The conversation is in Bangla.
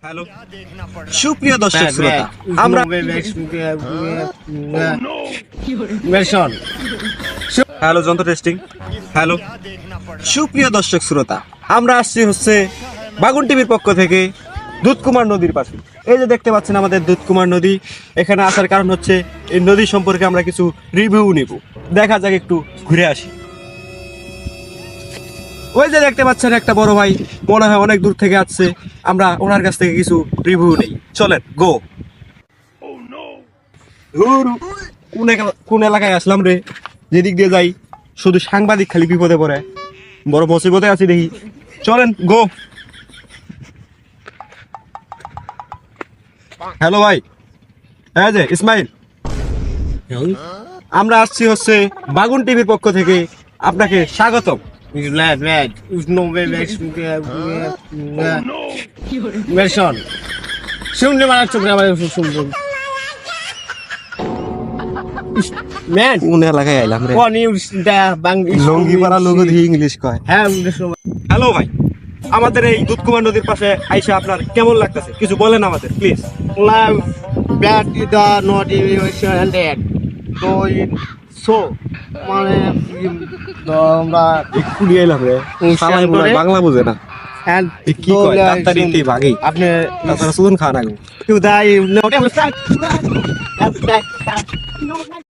হ্যালো সুপ্রিয় দর্শক শ্রোতা, আমরা হ্যালো যন্ত্র টেস্টিং। হ্যালো সুপ্রিয় দর্শক শ্রোতা, আমরা আসছি হচ্ছে বাগুন টিভির পক্ষ থেকে দুধকুমার নদীর পাশে। এই যে দেখতে পাচ্ছেন আমাদের দুধকুমার নদী। এখানে আসার কারণ হচ্ছে এই নদী সম্পর্কে আমরা কিছু রিভিউ নিব। দেখা যাক, একটু ঘুরে আসি। ওই যে দেখতে পাচ্ছেন একটা বড় ভাই, মনে হয় অনেক দূর থেকে আসছে। আমরা ওনার কাছ থেকে কিছু রিভিউ নেই। চলেন গো। কোন এলাকায় আসলাম রে? যেদিক দিয়ে যাই শুধু সাংবাদিক খালি বিপদে পড়ে, বড় মুসিবতে আছি দেখি। চলেন গো। হ্যালো ভাই, হ্যাঁ যে ইসমাইল, আমরা আসছি হচ্ছে বাগুন টিভির পক্ষ থেকে, আপনাকে স্বাগতম। শুনলে মারার চোখে আমার শুনবো কোন এলাকায় আইলাম রে? লঙ্গিপাড়া লোক ইংলিশ কয়। হ্যাঁ। হ্যালো ভাই, আমাদের এই দুধকুমার নদীর পাশে আইসা আপনার কেমন লাগতেছে কিছু বলেন আমাদের please. Bad is the not evaluation and that. So it so মানে আমরা কুড়িয়ে এলাম রে, শালাই মনে হয় বাংলা বোঝে না। and এ কি কয় ডাক্তারিতে ভাগি, আপনি আপনারা সুদন খাওয়া না। to die